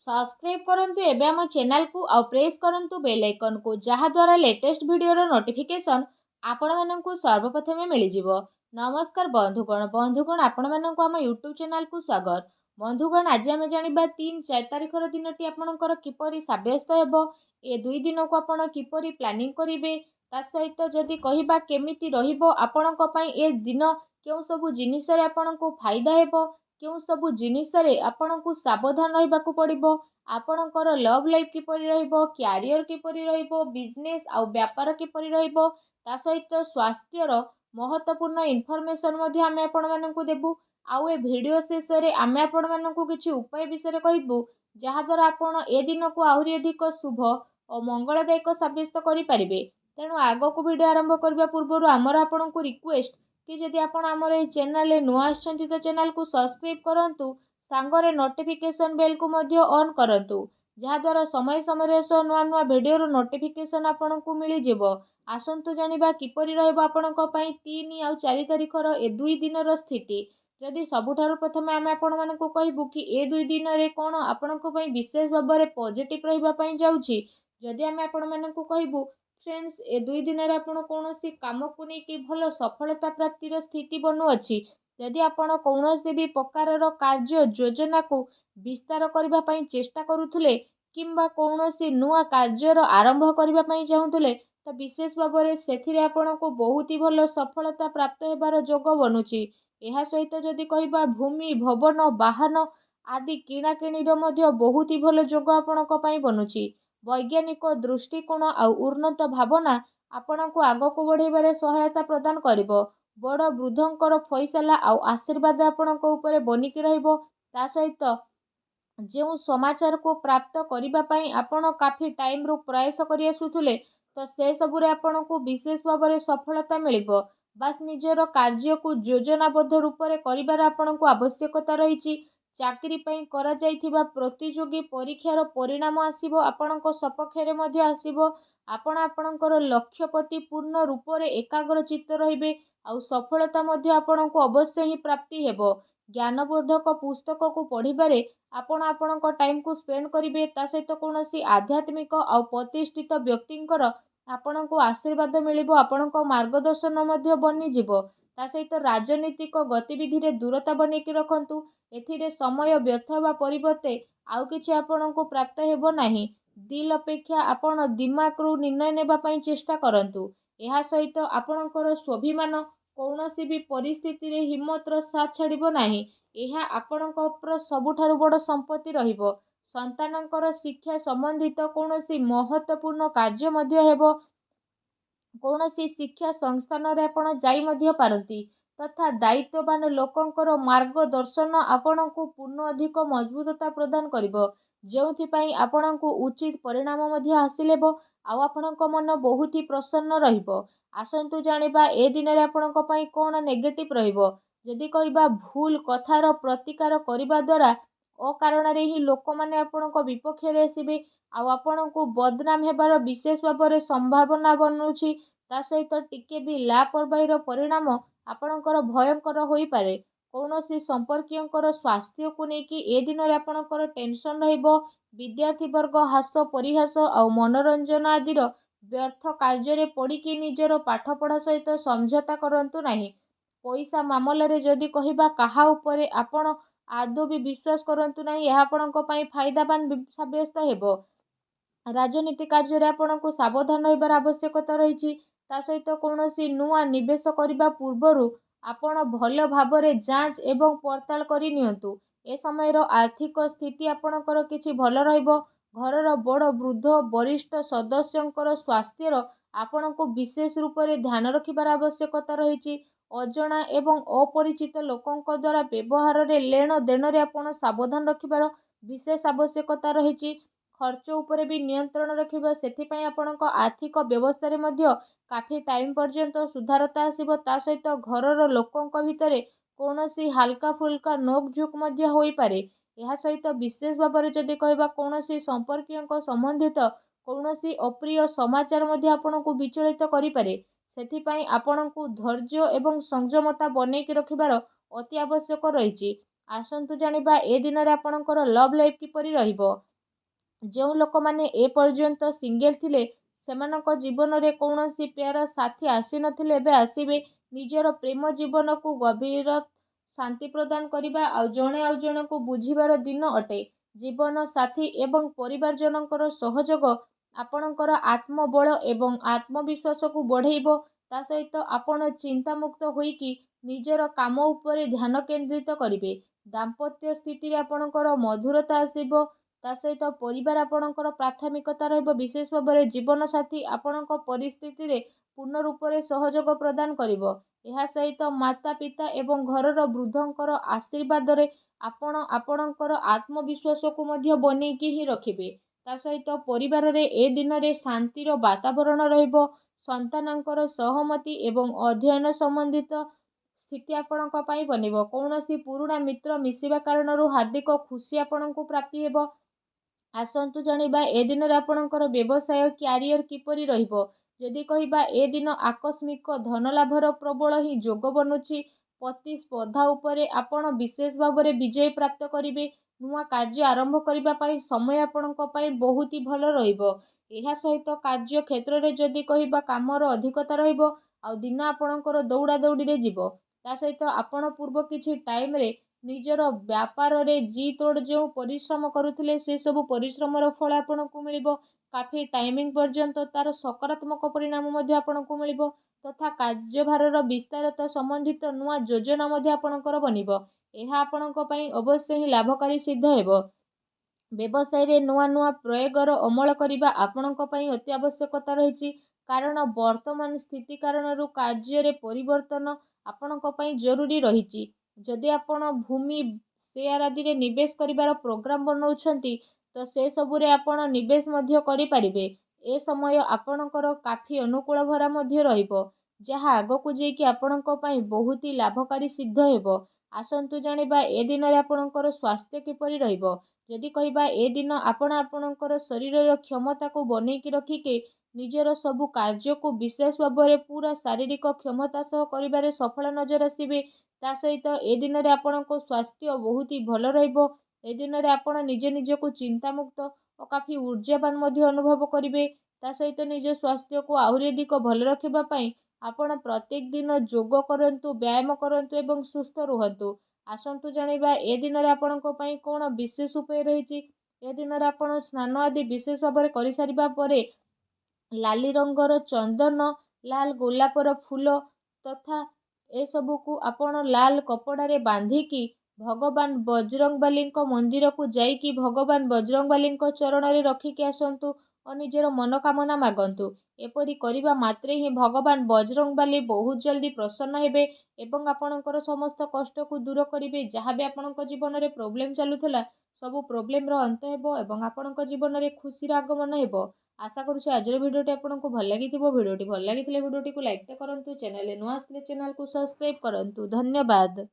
Subscribe करंतु एबे हम चैनल को आउ प्रेस करंतु बेल आइकन को जहा द्वारा लेटेस्ट वीडियो रो नोटिफिकेशन आपण माननकु सर्वप्रथमे मिली जिवो। नमस्कार बंधुगण आपण माननकु हम यूट्यूब चैनल को स्वागत। बंधुगण आज आम जानिबा 3-4 तारिखर दिनटी आपणकर किपरि साब्यस्त हेबो, ए 2 दिन को आपण किपरि प्लानिंग करिवे, ता सहित जदि कहिबा केमिति रहिबो आपणक पई ए दिन, केउ सब जिनिस रे आपणको फायदा हेबो, केउ सबु जिनिस रे आपणको सावधान रहिबाकु पड़िबो, आपणकर लव लाइफ किपरि रहिबो, क्यारियर किपरि रहिबो, बिजनेस आउ व्यापार किपरि रहिबो, ता सहित स्वास्थ्यर महत्वपूर्ण इनफॉरमेशन मध्ये आमे आपण माननकु देबु। आउ ए वीडियो शेष रे आमे आपण माननकु किछि उपाय विषय कहबु, जहा द्वारा आपण ए दिन को आहुरी अधिक शुभ और मंगलदायक साब्यस्त करि परिबे। तेणु आगो को वीडियो आरंभ करबा पूर्व आमर आपणको रिक्वेस्ट कि जदि आपण आमर ए चैनल नुआ आछंती तो चैनल को सब्सक्राइब करंतु, सांगरे नोटिफिकेशन बेल को मध्य ऑन करंतु, जहा द्वारा समय समय सो नुआ नुआ वीडियो रो नोटिफिकेशन आपणको मिली जिवो। आसंतु जानिबा किपरि रहबो आपणको पई 3 आउ 4 तारिखर ए 2 दिनर स्थिति। जदि सबुठारु प्रथमे आमे आपण मानकु कहबु कि ए 2 दिन रे कोन आपणको पई विशेष भाबरे पॉजिटिव रहिबा पई जाउछि। जदि आमे आपण मानकु कहबु फ्रेंड्स ए 2 दिन रे आपण कोनोसी काम को नै कि भलो सफलता प्राप्तिर स्थिति बनु अछि। जदि आपण कौनसी भी प्रकारर कार्य योजना को विस्तार करबा पई चेष्टा करूथुले, किंबा कौनसी नुआ कार्यर आरंभ करबा पई चाहुथुले, तो विशेष भाबरे सेथिरे आपणको बहुत ही भलो सफलता प्राप्त हेबार जोग बनुछि। एहा सहित जदि कहिबा भूमि भवन वाहन आदि किणा किणीर मध्य बहुत ही भलो जोग आपणको पई बनुछि। वैज्ञानिक दृष्टिकोण आउ उन्नत भावना आपणको आगको बढ़ेबारे सहायता प्रदान करिवो। बड़ वृद्धंकर फैसला आउ आशीर्वाद आपणको उपरे बनिकी रहिबो। ता सहित जो समाचार को प्राप्त करिबा पई आपण काफी टाइम रो प्रयास करि आसुथुले, तो से सबुरे आपणको विशेष भाबरे सफलता मिलिबो। बास निजर कार्य को योजनाबद्ध रूप रे करिबार आपणको आवश्यकता रहिछि। चाकरी पई करा जाइथिबा प्रतियोगी परीक्षार परिणाम आसीबो, आपणको सपक्षरे मध्ये आसीबो। आपण आपणकर लक्ष्य प्रति पूर्ण रूप रे एकाग्र चित्त रहिबे, आउ सफलता मध्ये आपणको अवश्य ही प्राप्ति हेबो। ज्ञानबोधक पुस्तक को पढ़िबारे आपण आपणको टाइम को स्पेंड करिवे। ता सहित कोनोसी आध्यात्मिक आउ प्रतिष्ठित व्यक्तिंकर आपणको आशीर्वाद मिलिबो, आपणको मार्गदर्शन मध्ये बनि जिवो। ता सहित राजनीतिक गतिविधि रे दूरता बनेकी रखंतु। एथिरे समय व्यर्थ हेबा परिवर्ते आउ किछि आपणको प्राप्त हेबो नाही। दिल अपेक्षा आपण दिमाग रू निर्णय नेबा पई चेष्टा करंतु। एहा सहित आपणकर स्वाभिमान कौनसी भी परिस्थिति रे हिम्मत रो साथ छाड़िबो नाही। एहा आपणकर सबुठारु बड़ संपत्ति रहिबो। संतानकर शिक्षा संबंधित कौनसी महत्वपूर्ण कार्य मध्य हेबो। कौनसी शिक्षा संस्थान रे आपण जाई मध्य पारंती, तथा दायित्ववान लोकंकर मार्गदर्शन आपणको पूर्ण अधिक मजबूतता प्रदान करिवो, जेउथि पई आपणको उचित परिणाम मध्य हासिलेबो। आउ आपणको मन बहुत ही प्रसन्न रहिबो। आसंतु जानिबा ए दिन रे आपणको पई कोन नेगेटिव रहिबो। जदि कहिबा भूल कथार प्रतिकार करिबा द्वारा अकारण रे ही लोक माने आपणको विपक्ष रे आसीबे, आउ आपणको बदनाम हेबार विशेष भाबरे संभावना बनुछि। ता सहित टिके भी लापरवाहीर परिणाम आपणकर भयंकर होई पारे। कौनसी संपर्कीयंकर स्वास्थ्य को नेकी ए दिन रे आपणकर टेंशन रहिबो। विद्यार्थी वर्ग हास परिहास आउ मनोरंजन आदिर व्यर्थ कार्य रे पड़िकी निजर पाठपढ़ा सहित समझौता करंतु नाही। पैसा मामला रे जदि कहिबा काहा उपरे आपण आदौ भी विश्वास करंतु नाही, एहा आपणको पई फायदावान साब्यस्त हेबो। राजनीति कार्य रे आपणको सावधान रहिबार आवश्यकता रहिछि। ता सहित कौनसी नुआ निवेश करिबा पूर्वरु आपण भल भाबरे जांच एवं पड़ताल करि नियंतु। ए समयर आर्थिक स्थिति आपणकर किछि भल रहिबो। घरर बड़ वृद्ध वरिष्ठ सदस्यंकर स्वास्थ्यर आपणको विशेष रूप रे ध्यान रखिबार आवश्यकता रहिछि। अजणा एवं अपरिचित लोकंक द्वारा व्यवहार रे लेन देन रे आपण सावधान रखिबार विशेष आवश्यकता रहिछि। खर्च उपरे भी नियंत्रण रखिबा, सेथि पई आपणको आर्थिक व्यवस्था रे मध्य काफी टाइम पर्यंत सुधारता आसीबो। ता सहित घरर लोकंक भितरे कौनसी हालका फुल्का नोक झोक मध्य होई पारे। एहा सहित विशेष भाबरे जदि कहिबा कौनसी संपर्कीयंक संबंधित कौनसी अप्रिय समाचार मध्य आपणको विचलित करि पारे। सेथि पई आपणको धैर्य एवं संयमता बनेकी रखिबार अति आवश्यक रहिछि। आसंतु जानिबा ए दिन रे आपणकर लव लाइफ किपरि रहिबो। ଯେଉଁ ଲୋକମାନେ ଏପର୍ଯ୍ୟନ୍ତ ସିଙ୍ଗେଲ ଥିଲେ ସେମାନଙ୍କ ଜୀବନରେ କୌଣସି ପ୍ୟାର ସାଥୀ ଆସିନଥିଲେ ଏବେ ଆସିବେ। ନିଜର ପ୍ରେମ ଜୀବନକୁ ଗଭୀର ଶାନ୍ତି ପ୍ରଦାନ କରିବା ଆଉ ଜଣକୁ ବୁଝିବାର ଦିନ ଅଟେ। ଜୀବନ ସାଥୀ ଏବଂ ପରିବାରଜନଙ୍କର ସହଯୋଗ ଆପଣଙ୍କର ଆତ୍ମବଳ ଏବଂ ଆତ୍ମବିଶ୍ୱାସକୁ ବଢ଼େଇବ। ତା ସହିତ ଆପଣ ଚିନ୍ତାମୁକ୍ତ ହୋଇକି ନିଜର କାମ ଉପରେ ଧ୍ୟାନ କେନ୍ଦ୍ରିତ କରିବେ। ଦାମ୍ପତ୍ୟ ସ୍ଥିତିରେ ଆପଣଙ୍କର ମଧୁରତା ଆସିବ। ତା ସହିତ ପରିବାର ଆପଣଙ୍କର ପ୍ରାଥମିକତା ରହିବ। ବିଶେଷ ଭାବରେ ଜୀବନସାଥୀ ଆପଣଙ୍କ ପରିସ୍ଥିତିରେ ପୂର୍ଣ୍ଣ ରୂପରେ ସହଯୋଗ ପ୍ରଦାନ କରିବ। ଏହା ସହିତ ମାତା ପିତା ଏବଂ ଘରର ବୃଦ୍ଧଙ୍କର ଆଶୀର୍ବାଦରେ ଆପଣ ଆପଣଙ୍କର ଆତ୍ମବିଶ୍ୱାସକୁ ମଧ୍ୟ ବନେଇକି ହିଁ ରଖିବେ। ତା ସହିତ ପରିବାରରେ ଏ ଦିନରେ ଶାନ୍ତିର ବାତାବରଣ ରହିବ। ସନ୍ତାନଙ୍କର ସହମତି ଏବଂ ଅଧ୍ୟୟନ ସମ୍ବନ୍ଧିତ ସ୍ଥିତି ଆପଣଙ୍କ ପାଇଁ ବନିବ। କୌଣସି ପୁରୁଣା ମିତ୍ର ମିଶିବା କାରଣରୁ ହାର୍ଦ୍ଦିକ ଖୁସି ଆପଣଙ୍କୁ ପ୍ରାପ୍ତି ହେବ। ଆସନ୍ତୁ ଜାଣିବା ଏ ଦିନରେ ଆପଣଙ୍କର ବ୍ୟବସାୟ କ୍ୟାରିୟର କିପରି ରହିବ। ଯଦି କହିବା ଏ ଦିନ ଆକସ୍ମିକ ଧନଲାଭର ପ୍ରବଳ ହିଁ ଯୋଗ ବନୁଛି। ପ୍ରତିସ୍ପର୍ଦ୍ଧା ଉପରେ ଆପଣ ବିଶେଷ ଭାବରେ ବିଜୟ ପ୍ରାପ୍ତ କରିବେ। ନୂଆ କାର୍ଯ୍ୟ ଆରମ୍ଭ କରିବା ପାଇଁ ସମୟ ଆପଣଙ୍କ ପାଇଁ ବହୁତ ହି ଭଲ ରହିବ। ଏହା ସହିତ କାର୍ଯ୍ୟ କ୍ଷେତ୍ରରେ ଯଦି କହିବା କାମର ଅଧିକତା ରହିବ ଆଉ ଦିନ ଆପଣଙ୍କର ଦୌଡ଼ା ଦୌଡ଼ିରେ ଯିବ। ତା ସହିତ ଆପଣ ପୂର୍ବ କିଛି ଟାଇମରେ ନିଜର ବ୍ୟାପାରରେ ଜି ତୋଡ଼ ଯେଉଁ ପରିଶ୍ରମ କରୁଥିଲେ ସେସବୁ ପରିଶ୍ରମର ଫଳ ଆପଣଙ୍କୁ ମିଳିବ। କାଫି ଟାଇମିଂ ପର୍ଯ୍ୟନ୍ତ ତାର ସକାରାତ୍ମକ ପରିଣାମ ମଧ୍ୟ ଆପଣଙ୍କୁ ମିଳିବ ତଥା କାର୍ଯ୍ୟଭାରର ବିସ୍ତାରତା ସମ୍ବନ୍ଧିତ ନୂଆ ଯୋଜନା ମଧ୍ୟ ଆପଣଙ୍କର ବନିବ। ଏହା ଆପଣଙ୍କ ପାଇଁ ଅବଶ୍ୟ ହିଁ ଲାଭକାରୀ ସିଦ୍ଧ ହେବ। ବ୍ୟବସାୟରେ ନୂଆ ନୂଆ ପ୍ରୟୋଗର ଅମଳ କରିବା ଆପଣଙ୍କ ପାଇଁ ଅତି ଆବଶ୍ୟକତା ରହିଛି। କାରଣ ବର୍ତ୍ତମାନ ସ୍ଥିତି କାରଣରୁ କାର୍ଯ୍ୟରେ ପରିବର୍ତ୍ତନ ଆପଣଙ୍କ ପାଇଁ ଜରୁରୀ ରହିଛି। ଯଦି ଆପଣ ଭୂମି ସେୟାର ଆଦିରେ ନିବେଶ କରିବାର ପ୍ରୋଗ୍ରାମ ବନାଉଛନ୍ତି ତ ସେସବୁରେ ଆପଣ ନିବେଶ ମଧ୍ୟ କରିପାରିବେ। ଏ ସମୟ ଆପଣଙ୍କର କାଫି ଅନୁକୂଳ ଭରା ମଧ୍ୟ ରହିବ ଯାହା ଆଗକୁ ଯାଇକି ଆପଣଙ୍କ ପାଇଁ ବହୁତ ହି ଲାଭକାରୀ ସିଦ୍ଧ ହେବ। ଆସନ୍ତୁ ଜାଣିବା ଏ ଦିନରେ ଆପଣଙ୍କର ସ୍ୱାସ୍ଥ୍ୟ କିପରି ରହିବ। ଯଦି କହିବା ଏ ଦିନ ଆପଣ ଆପଣଙ୍କର ଶରୀରର କ୍ଷମତାକୁ ବନେଇକି ରଖିକି ନିଜର ସବୁ କାର୍ଯ୍ୟକୁ ବିଶେଷ ଭାବରେ ପୁରା ଶାରୀରିକ କ୍ଷମତା ସହ କରିବାରେ ସଫଳ ନଜର ଆସିବେ। ତା ସହିତ ଏ ଦିନରେ ଆପଣଙ୍କ ସ୍ୱାସ୍ଥ୍ୟ ବହୁତ ହି ଭଲ ରହିବ। ଏ ଦିନରେ ଆପଣ ନିଜକୁ ଚିନ୍ତାମୁକ୍ତ ଓ କାଫି ଊର୍ଜାବାନ ମଧ୍ୟ ଅନୁଭବ କରିବେ। ତା ସହିତ ନିଜ ସ୍ୱାସ୍ଥ୍ୟକୁ ଆହୁରି ଅଧିକ ଭଲ ରଖିବା ପାଇଁ ଆପଣ ପ୍ରତ୍ୟେକ ଦିନ ଯୋଗ କରନ୍ତୁ, ବ୍ୟାୟାମ କରନ୍ତୁ ଏବଂ ସୁସ୍ଥ ରୁହନ୍ତୁ। ଆସନ୍ତୁ ଜାଣିବା ଏ ଦିନରେ ଆପଣଙ୍କ ପାଇଁ କ'ଣ ବିଶେଷ ଉପାୟ ରହିଛି। ଏ ଦିନରେ ଆପଣ ସ୍ନାନ ଆଦି ବିଶେଷ ଭାବରେ କରିସାରିବା ପରେ ଲାଲି ରଙ୍ଗର ଚନ୍ଦନ, ଲାଲ ଗୋଲାପର ଫୁଲ ତଥା ଏସବୁକୁ ଆପଣ ଲାଲ କପଡ଼ାରେ ବାନ୍ଧିକି ଭଗବାନ ବଜରଙ୍ଗବାଲୀଙ୍କ ମନ୍ଦିରକୁ ଯାଇକି ଭଗବାନ ବଜରଙ୍ଗବାଲୀଙ୍କ ଚରଣରେ ରଖିକି ଆସନ୍ତୁ ଓ ନିଜର ମନୋକାମନା ମାଗନ୍ତୁ। ଏପରି କରିବା ମାତ୍ରେ ହିଁ ଭଗବାନ ବଜରଙ୍ଗବାଲୀ ବହୁତ ଜଲ୍ଦି ପ୍ରସନ୍ନ ହେବେ ଏବଂ ଆପଣଙ୍କର ସମସ୍ତ କଷ୍ଟକୁ ଦୂର କରିବେ। ଯାହା ବି ଆପଣଙ୍କ ଜୀବନରେ ପ୍ରୋବ୍ଲେମ ଚାଲୁଥିଲା ସବୁ ପ୍ରୋବ୍ଲେମର ଅନ୍ତ ହେବ ଏବଂ ଆପଣଙ୍କ ଜୀବନରେ ଖୁସିର ଆଗମନ ହେବ। ଆଶା କରୁଛି ଆଜିର ଭିଡ଼ିଓଟି ଆପଣଙ୍କୁ ଭଲ ଲାଗିଥିବ। ଭିଡ଼ିଓଟି ଭଲ ଲାଗିଥିଲେ ଭିଡ଼ିଓଟିକୁ ଲାଇକ୍ କରନ୍ତୁ। ଚ୍ୟାନେଲରେ ନୂଆ ଆସିଥିଲେ ଚ୍ୟାନେଲକୁ ସବସ୍କ୍ରାଇବ୍ କରନ୍ତୁ। ଧନ୍ୟବାଦ।